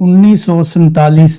1947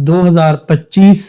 2025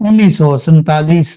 1947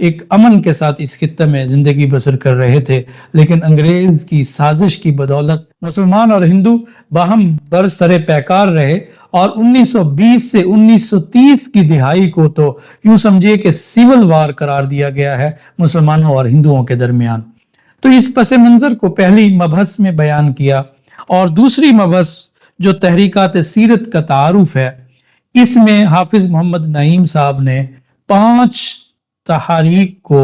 ایک امن کے ساتھ اس خطے میں زندگی بسر کر رہے تھے، لیکن انگریز کی سازش کی بدولت مسلمان اور ہندو باہم برسر پیکار رہے، اور 1920 سے 1930 کی دہائی کو تو یوں سمجھیے کہ سول وار قرار دیا گیا ہے مسلمانوں اور ہندوؤں کے درمیان۔ تو اس پس منظر کو پہلی مبحث میں بیان کیا، اور دوسری مبحث جو تحریکات سیرت کا تعارف ہے، اس میں حافظ محمد نعیم صاحب نے 5 تحاریک کو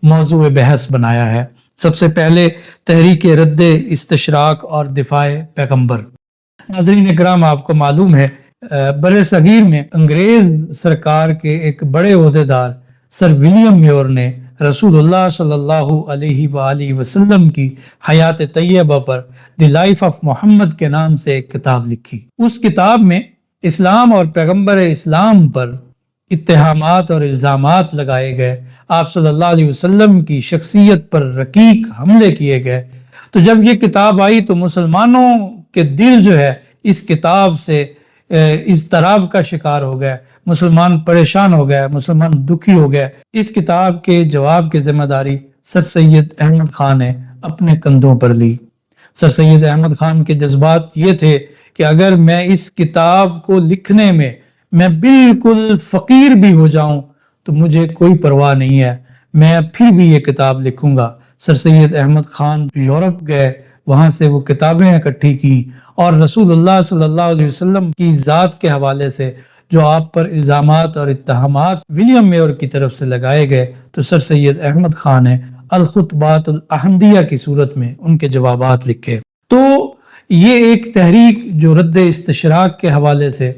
موضوع بحث بنایا ہے۔ سب سے پہلے تحریک رد استشراق اور دفاع پیغمبر۔ ناظرین اکرام، آپ کو معلوم ہے بر صغیر میں انگریز سرکار کے ایک بڑے عہدیدار سر ولیم میور نے رسول اللہ صلی اللہ علیہ وآلہ وسلم کی حیات طیبہ پر دی لائف آف محمد کے نام سے ایک کتاب لکھی۔ اس کتاب میں اسلام اور پیغمبر اسلام پر اتہامات اور الزامات لگائے گئے، آپ صلی اللہ علیہ وسلم کی شخصیت پر رقیق حملے کیے گئے۔ تو جب یہ کتاب آئی تو مسلمانوں کے دل جو ہے اس کتاب سے اضطراب کا شکار ہو گئے، مسلمان پریشان ہو گئے، مسلمان دکھی ہو گئے۔ اس کتاب کے جواب کی ذمہ داری سر سید احمد خان نے اپنے کندھوں پر لی۔ سر سید احمد خان کے جذبات یہ تھے کہ اگر میں اس کتاب کو لکھنے میں بالکل فقیر بھی ہو جاؤں تو مجھے کوئی پرواہ نہیں ہے، میں پھر بھی یہ کتاب لکھوں گا۔ سر سید احمد خان یورپ گئے، وہاں سے وہ کتابیں اکٹھی کی، اور رسول اللہ صلی اللہ علیہ وسلم کی ذات کے حوالے سے جو آپ پر الزامات اور اتہامات ولیم میور کی طرف سے لگائے گئے، تو سر سید احمد خان نے الخطبات الاحمدیہ کی صورت میں ان کے جوابات لکھے۔ تو یہ ایک تحریک جو رد استشراق کے حوالے سے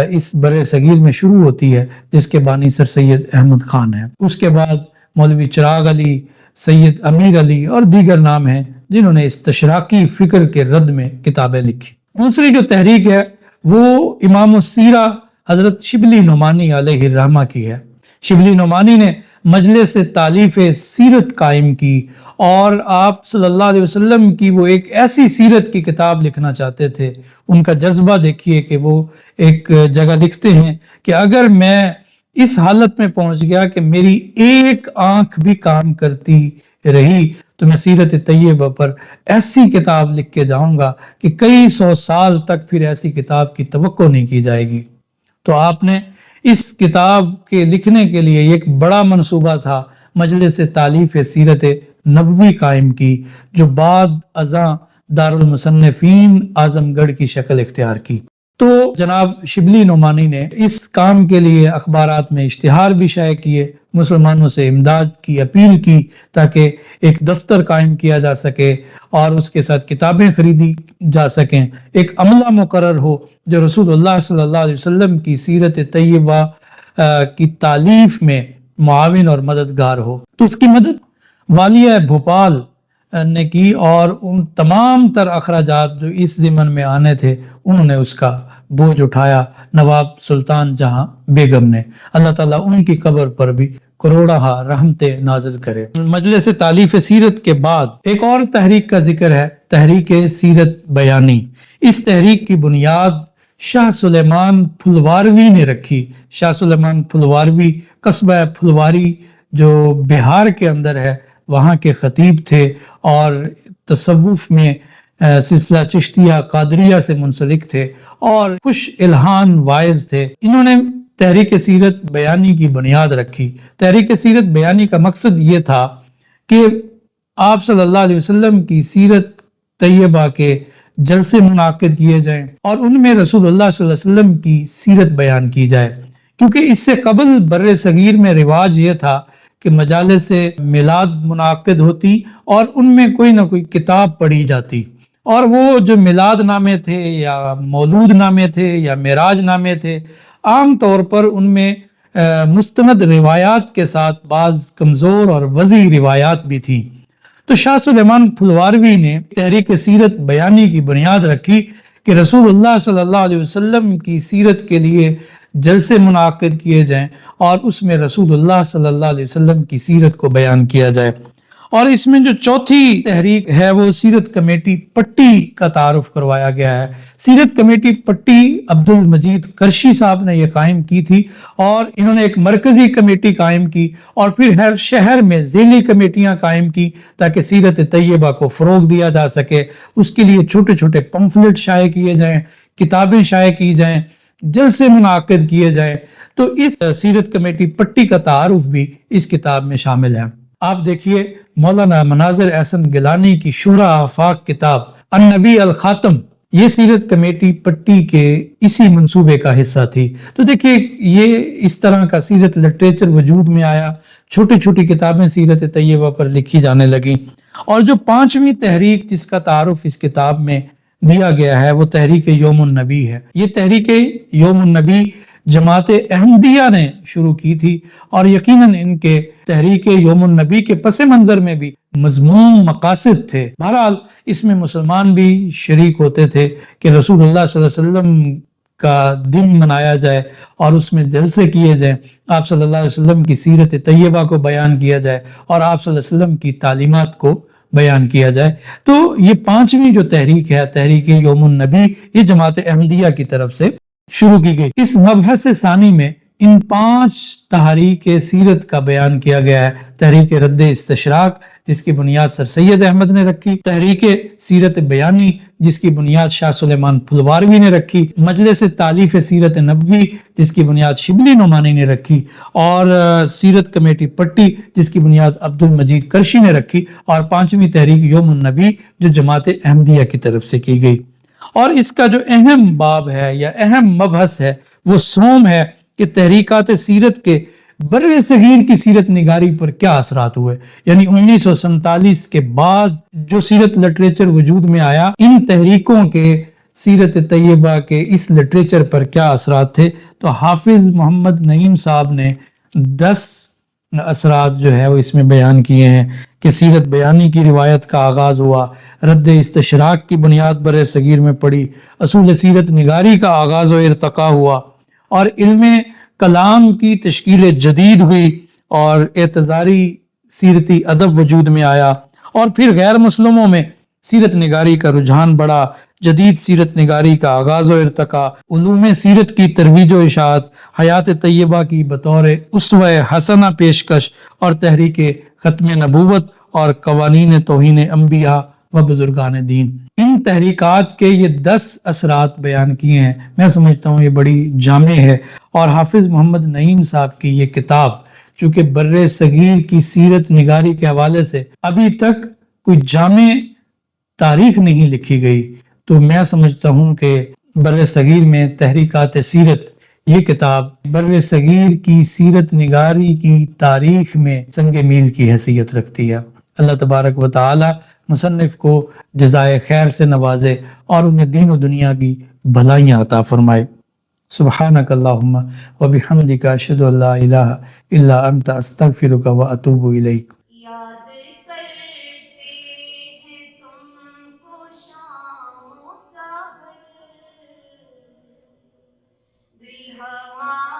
اس بر صغیر میں شروع ہوتی ہے، جس کے بانی سر سید احمد خان ہیں۔ اس کے بعد مولوی چراغ علی، سید امیر علی اور دیگر نام ہیں جنہوں نے استشراقی فکر کے رد میں کتابیں لکھی۔ دوسری جو تحریک ہے وہ امام السیرہ حضرت شبلی نعمانی علیہ الرحمہ کی ہے۔ شبلی نعمانی نے مجلس تالیف سیرت قائم کی، اور آپ صلی اللہ علیہ وسلم کی وہ ایک ایسی سیرت کی کتاب لکھنا چاہتے تھے۔ ان کا جذبہ دیکھیے کہ وہ ایک جگہ لکھتے ہیں کہ اگر میں اس حالت میں پہنچ گیا کہ میری ایک آنکھ بھی کام کرتی رہی تو میں سیرت طیبہ پر ایسی کتاب لکھ کے جاؤں گا کہ کئی 100 سال تک پھر ایسی کتاب کی توقع نہیں کی جائے گی۔ تو آپ نے اس کتاب کے لکھنے کے لیے ایک بڑا منصوبہ تھا، مجلس تالیف سیرت نبوی قائم کی، جو بعد ازاں دارالمصنفین اعظم گڑھ کی شکل اختیار کی۔ تو جناب شبلی نعمانی نے اس کام کے لیے اخبارات میں اشتہار بھی شائع کیے، مسلمانوں سے امداد کی اپیل کی تاکہ ایک دفتر قائم کیا جا سکے اور اس کے ساتھ کتابیں خریدی جا سکیں، ایک عملہ مقرر ہو جو رسول اللہ صلی اللہ علیہ وسلم کی سیرت طیبہ کی تالیف میں معاون اور مددگار ہو۔ تو اس کی مدد والیہ بھوپال نے کی، اور ان تمام تر اخراجات جو اس ضمن میں آنے تھے انہوں نے اس کا بوجھ اٹھایا، نواب سلطان جہاں بیگم نے۔ اللہ تعالیٰ ان کی قبر پر بھی کروڑہ رحمتیں نازل کرے۔ مجلس تالیف سیرت کے بعد ایک اور تحریک کا ذکر ہے، تحریک سیرت بیانی۔ اس تحریک کی بنیاد شاہ سلیمان پھلواروی نے رکھی۔ شاہ سلیمان پھلواروی قصبہ پھلواری جو بہار کے اندر ہے وہاں کے خطیب تھے، اور تصوف میں سلسلہ چشتیہ قادریہ سے منسلک تھے، اور خوش الہان وائز تھے۔ انہوں نے تحریک سیرت بیانی کی بنیاد رکھی۔ تحریک سیرت بیانی کا مقصد یہ تھا کہ آپ صلی اللہ علیہ وسلم کی سیرت طیبہ کے جلسے منعقد کیے جائیں اور ان میں رسول اللہ صلی اللہ علیہ وسلم کی سیرت بیان کی جائے، کیونکہ اس سے قبل بر صغیر میں رواج یہ تھا کہ مجالس میلاد منعقد ہوتی اور ان میں کوئی نہ کوئی کتاب پڑھی جاتی، اور وہ جو میلاد نامے تھے یا مولود نامے تھے یا معراج نامے تھے، عام طور پر ان میں مستند روایات کے ساتھ بعض کمزور اور وضعی روایات بھی تھیں۔ تو شاہ سلیمان پھلواروی نے تحریک سیرت بیانی کی بنیاد رکھی کہ رسول اللہ صلی اللہ علیہ وسلم کی سیرت کے لیے جلسے منعقد کیے جائیں اور اس میں رسول اللہ صلی اللہ علیہ وسلم کی سیرت کو بیان کیا جائے، اور اس میں جو چوتھی تحریک ہے وہ سیرت کمیٹی پٹی کا تعارف کروایا گیا ہے۔ سیرت کمیٹی پٹی عبد المجید کرشی صاحب نے یہ قائم کی تھی، اور انہوں نے ایک مرکزی کمیٹی قائم کی، اور پھر ہر شہر میں ذیلی کمیٹیاں قائم کی تاکہ سیرت طیبہ کو فروغ دیا جا سکے۔ اس کے لیے چھوٹے چھوٹے پمفلٹ شائع کیے جائیں، کتابیں شائع کی جائیں، جلسے منعقد کیے جائیں۔ تو اس سیرت کمیٹی پٹی کا تعارف بھی اس کتاب میں شامل ہے۔ آپ دیکھیے مولانا مناظر احسن گیلانی کی شورا آفاق کتاب النبی الخاتم، یہ سیرت کمیٹی پٹی کے اسی منصوبے کا حصہ تھی۔ تو دیکھیے یہ اس طرح کا سیرت لٹریچر وجود میں آیا، چھوٹی چھوٹی کتابیں سیرت طیبہ پر لکھی جانے لگیں۔ اور جو پانچویں تحریک جس کا تعارف اس کتاب میں دیا گیا ہے وہ تحریک یوم النبی ہے۔ یہ تحریک یوم النبی جماعت احمدیہ نے شروع کی تھی، اور یقیناً ان کے تحریک یوم النبی کے پس منظر میں بھی مضمون مقاصد تھے۔ بہرحال اس میں مسلمان بھی شریک ہوتے تھے کہ رسول اللہ صلی اللہ علیہ وسلم کا دن منایا جائے اور اس میں جلسے کیے جائیں، آپ صلی اللہ علیہ وسلم کی سیرت طیبہ کو بیان کیا جائے اور آپ صلی اللہ علیہ وسلم کی تعلیمات کو بیان کیا جائے۔ تو یہ پانچویں جو تحریک ہے، تحریک یوم النبی، یہ جماعت احمدیہ کی طرف سے شروع کی گئی۔ اس مبحث ثانی میں ان 5 تحریک سیرت کا بیان کیا گیا ہے۔ تحریک رد استشراق جس کی بنیاد سر سید احمد نے رکھی، تحریک سیرت بیانی جس کی بنیاد شاہ سلیمان پھلواروی نے رکھی، مجلس تالیف سیرت نبوی جس کی بنیاد شبلی نعمانی نے رکھی، اور سیرت کمیٹی پٹی جس کی بنیاد عبد المجید کرشی نے رکھی، اور پانچویں تحریک یوم النبی جو جماعت احمدیہ کی طرف سے کی گئی۔ اور اس کا جو اہم باب ہے یا اہم مبحث ہے وہ سوم ہے کہ تحریکات سیرت کے بر صغیر کی سیرت نگاری پر کیا اثرات ہوئے، یعنی 1947 کے بعد جو سیرت لٹریچر وجود میں آیا، ان تحریکوں کے سیرت طیبہ کے اس لٹریچر پر کیا اثرات تھے۔ تو حافظ محمد نعیم صاحب نے 10 اثرات جو ہے وہ اس میں بیان کیے ہیں کہ سیرت بیانی کی روایت کا آغاز ہوا، رد استشراق کی بنیاد بر صغیر میں پڑی، اصول سیرت نگاری کا آغاز و ارتقاء ہوا، اور علم کلام کی تشکیل جدید ہوئی، اور اعتزاری سیرتی ادب وجود میں آیا، اور پھر غیر مسلموں میں سیرت نگاری کا رجحان بڑھا، جدید سیرت نگاری کا آغاز و ارتقاء، علوم سیرت کی ترویج و اشاعت، حیات طیبہ کی بطور اسوہ حسنہ پیشکش، اور تحریک ختم نبوت، اور قوانین توہین انبیاء و بزرگان دین۔ ان تحریکات کے یہ 10 اثرات بیان کیے ہیں۔ میں سمجھتا ہوں یہ بڑی جامع ہے، اور حافظ محمد نعیم صاحب کی یہ کتاب چونکہ بر صغیر کی سیرت نگاری کے حوالے سے ابھی تک کوئی جامع تاریخ نہیں لکھی گئی، تو میں سمجھتا ہوں کہ بر صغیر میں تحریکات سیرت یہ کتاب بر صغیر کی سیرت نگاری کی تاریخ میں سنگ میل کی حیثیت رکھتی ہے۔ اللہ تبارک و تعالی مصنف کو جزائے خیر سے نوازے اور انہیں دین و دنیا کی بھلائیاں عطا فرمائے۔ سبحانک اللہم و بحمدک اشہد ان لا الہ الا انت استغفرک و اتوب الیک۔ یاد کرتے ہیں تم کو شام و سحر، دل ہمارا